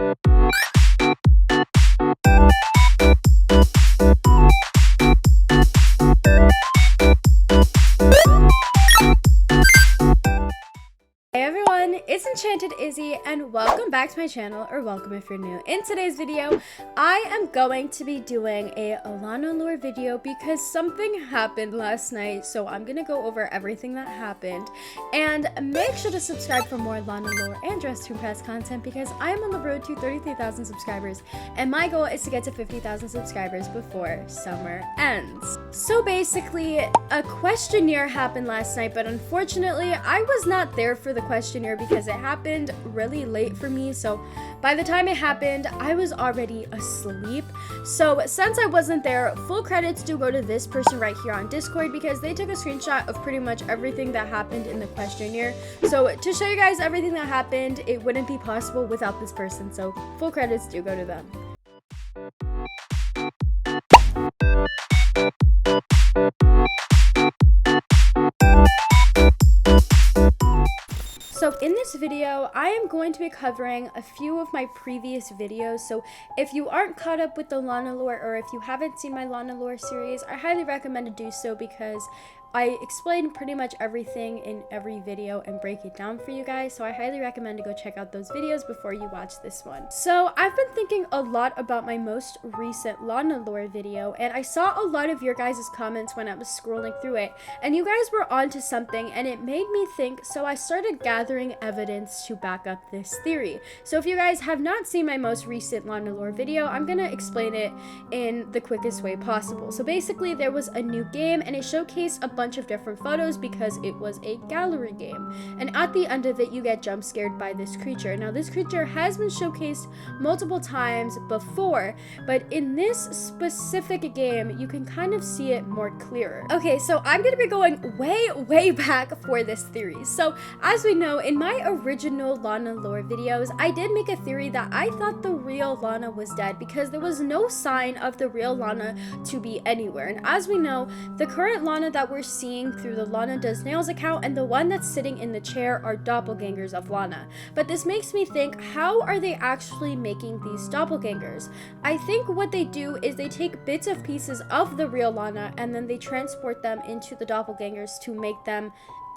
Hey everyone, it's Enchanted Izzy and welcome back to my channel, or welcome if you're new. In today's video, I am going to be doing a Lana lore video because something happened last night, so I'm gonna go over everything that happened. And make sure to subscribe for more Lana lore and dress to impress content because I am on the road to 33,000 subscribers and my goal is to get to 50,000 subscribers before summer ends. So basically, a questionnaire happened last night, but unfortunately, I was not there for the questionnaire because it happened really late for me, so by the time it happened I was already asleep. So since I wasn't there, full credits do go to this person right here on Discord because they took a screenshot of pretty much everything that happened in the questionnaire. So to show you guys everything that happened, it wouldn't be possible without this person, so full credits do go to them. So in this video, I am going to be covering a few of my previous videos, so if you aren't caught up with the Lana lore or if you haven't seen my Lana lore series, I highly recommend to do so because I explain pretty much everything in every video and break it down for you guys, so I highly recommend to go check out those videos before you watch this one. So I've been thinking a lot about my most recent Lana lore video, and I saw a lot of your guys' comments when I was scrolling through it, and you guys were onto something and it made me think, so I started gathering evidence to back up this theory. So if you guys have not seen my most recent Lana lore video, I'm gonna explain it in the quickest way possible. So basically there was a new game and it showcased a bunch of different photos because it was a gallery game, and at the end of it you get jump scared by this creature. Now this creature has been showcased multiple times before, but in this specific game you can kind of see it more clearer. Okay, so I'm gonna be going way back for this theory. So as we know, in my original Lana lore videos I did make a theory that I thought the real Lana was dead because there was no sign of the real Lana to be anywhere, and as we know, the current Lana that we're seeing through the Lana Does Nails account and the one that's sitting in the chair are doppelgangers of Lana. But this makes me think, how are they actually making these doppelgangers? I think what they do is they take bits of pieces of the real Lana and then they transport them into the doppelgangers to make them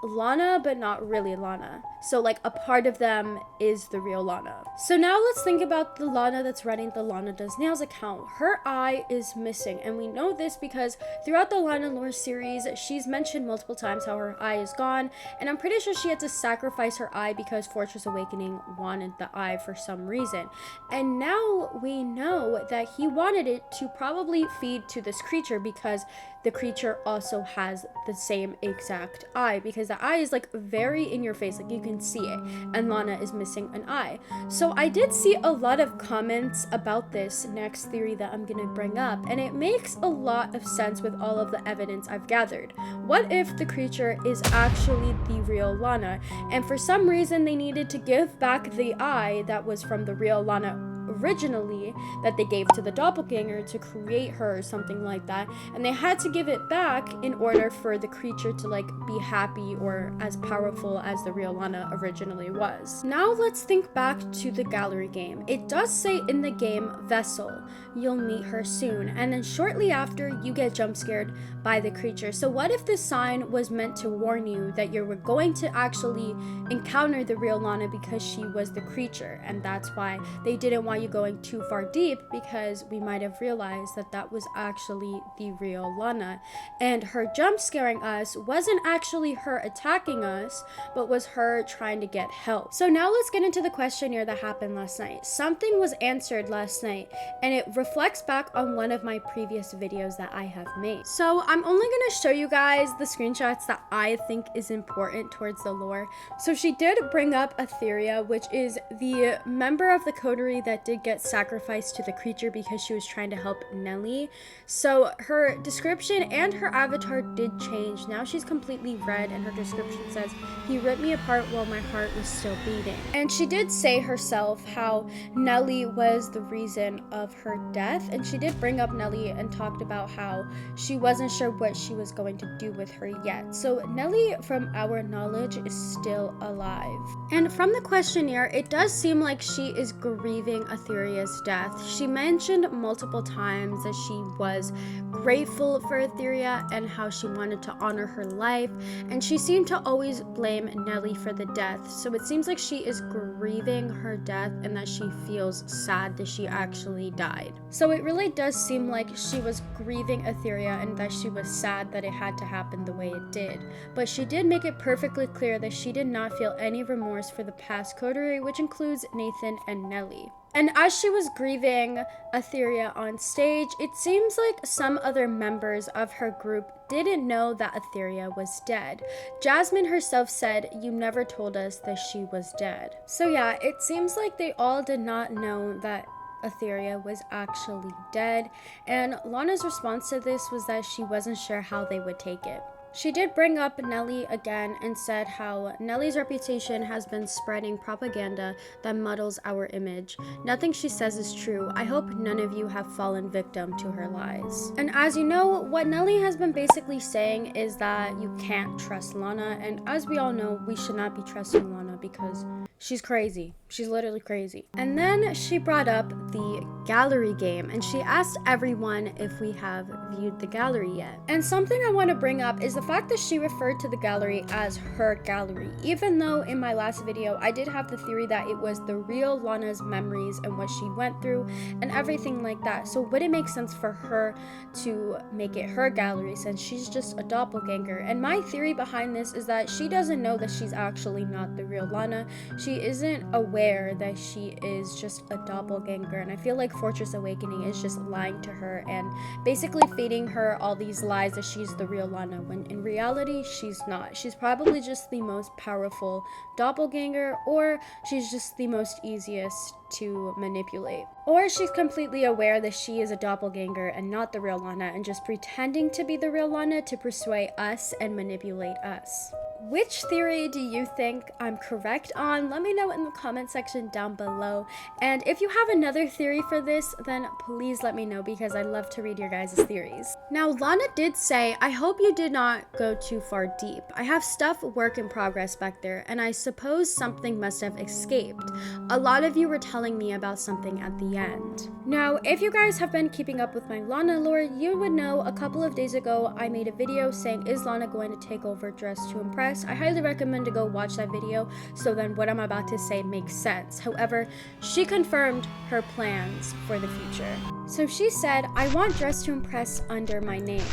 Lana, but not really Lana. So like a part of them is the real Lana. So now let's think about the Lana that's running the Lana Does Nails account. Her eye is missing, and we know this because throughout the Lana lore series, she's mentioned multiple times how her eye is gone, and I'm pretty sure she had to sacrifice her eye because Fortress Awakening wanted the eye for some reason. And now we know that he wanted it to probably feed to this creature because the creature also has the same exact eye, because the eye is like very in your face, like you can see it, and Lana is missing an eye. So I did see a lot of comments about this next theory that I'm gonna bring up, and it makes a lot of sense with all of the evidence I've gathered. What if the creature is actually the real Lana, and for some reason they needed to give back the eye that was from the real Lana originally that they gave to the doppelganger to create her or something like that, and they had to give it back in order for the creature to like be happy or as powerful as the real Lana originally was. Now let's think back to the gallery game. It does say in the game Vessel, you'll meet her soon, and then shortly after you get jump scared by the creature. So what if this sign was meant to warn you that you were going to actually encounter the real Lana because she was the creature, and that's why they didn't want you going too far deep, because we might have realized that that was actually the real Lana, and her jump scaring us wasn't actually her attacking us, but was her trying to get help. So now let's get into the questionnaire that happened last night. Something was answered last night, and it reflects back on one of my previous videos that I have made. So I'm only going to show you guys the screenshots that I think is important towards the lore. So she did bring up Etheria, which is the member of the coterie that did did get sacrificed to the creature because she was trying to help Nelly. So her description and her avatar did change. Now she's completely red, and her description says, "He ripped me apart while my heart was still beating." And she did say herself how Nelly was the reason of her death, and she did bring up Nelly and talked about how she wasn't sure what she was going to do with her yet. So Nelly, from our knowledge, is still alive. And from the questionnaire, it does seem like she is grieving 𝖼𝑣𝑥😆's death. She mentioned multiple times that she was grateful for 𝖼𝑣𝑥 and how she wanted to honor her life, and she seemed to always blame Nelly for the death. So it seems like she is grieving her death and that she feels sad that she actually died. So it really does seem like she was grieving 𝖼𝑣𝑥 and that she was sad that it had to happen the way it did. But she did make it perfectly clear that she did not feel any remorse for the past coterie, which includes Nathan and Nelly. And as she was grieving 𝖼𝑣𝑥 on stage, it seems like some other members of her group didn't know that 𝖼𝑣𝑥 was dead. Jasmine herself said, "You never told us that she was dead." So yeah, it seems like they all did not know that 𝖼𝑣𝑥 was actually dead, and Lana's response to this was that she wasn't sure how they would take it. She did bring up Nelly again and said how Nelly's reputation has been spreading propaganda that muddles our image. Nothing she says is true. I hope none of you have fallen victim to her lies. And as you know, what Nelly has been basically saying is that you can't trust Lana, and as we all know, we should not be trusting Lana because she's crazy. She's literally crazy. And then she brought up the gallery game, and she asked everyone if we have viewed the gallery yet. And something I want to bring up is the fact that she referred to the gallery as her gallery, even though in my last video I did have the theory that it was the real Lana's memories and what she went through and everything like that. So would it make sense for her to make it her gallery since she's just a doppelganger? And my theory behind this is that she doesn't know that she's actually not the real Lana. She isn't aware that she is just a doppelganger, and I feel like Fortress Awakening is just lying to her and basically feeding her all these lies that she's the real Lana, when in reality she's not. She's probably just the most powerful doppelganger, or she's just the most easiest to manipulate. Or she's completely aware that she is a doppelganger and not the real Lana, and just pretending to be the real Lana to persuade us and manipulate us. Which theory do you think I'm correct on? Let me know in the comment section down below. And if you have another theory for this, then please let me know because I love to read your guys' theories. Now, Lana did say, "I hope you did not go too far deep. I have stuff work in progress back there, and I suppose something must have escaped. A lot of you were telling me about something at the end." Now, if you guys have been keeping up with my Lana lore, you would know a couple of days ago I made a video saying, is Lana going to take over Dress to Impress? I highly recommend to go watch that video so then what I'm about to say makes sense. However, she confirmed her plans for the future. So she said, "I want Dress to Impress under my name.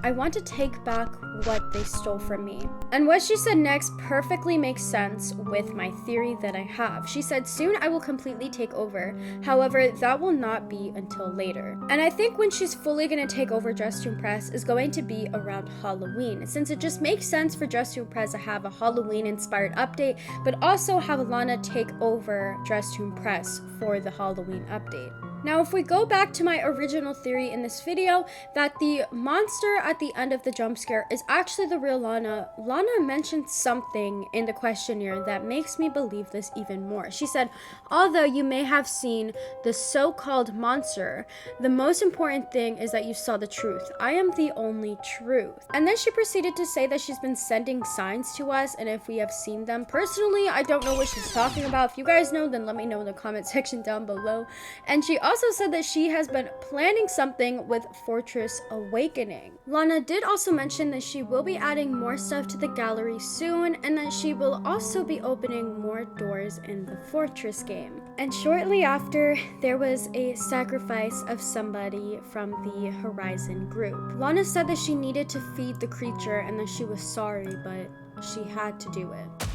I want to take back what they stole from me." And what she said next perfectly makes sense with my theory that I have. She said, "Soon I will completely take over. However, that will not be until later." And I think when she's fully going to take over Dress to Impress is going to be around Halloween, since it just makes sense for Dress to Impress to have a Halloween inspired update, but also have Lana take over Dress to Impress for the Halloween update. Now, if we go back to my original theory in this video, that the monster at the end of the jump scare is actually the real Lana, Lana mentioned something in the questionnaire that makes me believe this even more. She said, "Although you may have seen the so-called monster, the most important thing is that you saw the truth. I am the only truth." And then she proceeded to say that she's been sending signs to us, and if we have seen them. Personally, I don't know what she's talking about. If you guys know, then let me know in the comment section down below. And she also said that she has been planning something with Fortress Awakening. Lana did also mention that she will be adding more stuff to the gallery soon, and that she will also be opening more doors in the Fortress game. And shortly after, there was a sacrifice of somebody from the Horizon group. Lana said that she needed to feed the creature and that she was sorry, but she had to do it.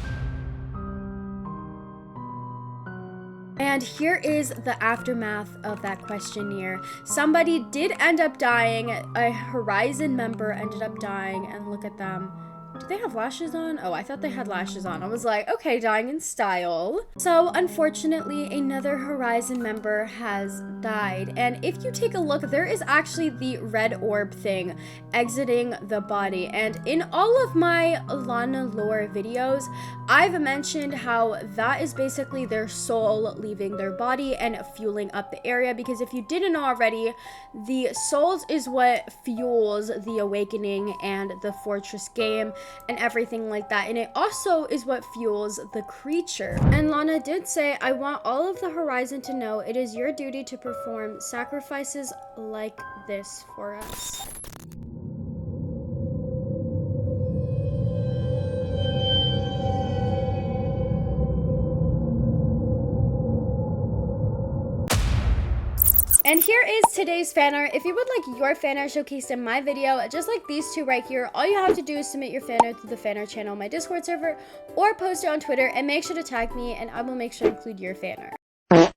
And here is the aftermath of that questionnaire. Somebody did end up dying. A Horizon member ended up dying, and look at them. Do they have lashes on? Oh, I thought they had lashes on. I was like, okay, dying in style. So unfortunately, another Horizon member has died. And if you take a look, there is actually the red orb thing exiting the body. And in all of my Lana lore videos, I've mentioned how that is basically their soul leaving their body and fueling up the area. Because if you didn't know already, the souls is what fuels the awakening and the fortress game and everything like that, and it also is what fuels the creature. And Lana did say, I want all of the Horizon to know it is your duty to perform sacrifices like this for us. And here is today's fan art. If you would like your fan art showcased in my video, just like these two right here, all you have to do is submit your fan art to the fan art channel on my Discord server or post it on Twitter, and make sure to tag me and I will make sure to include your fan art.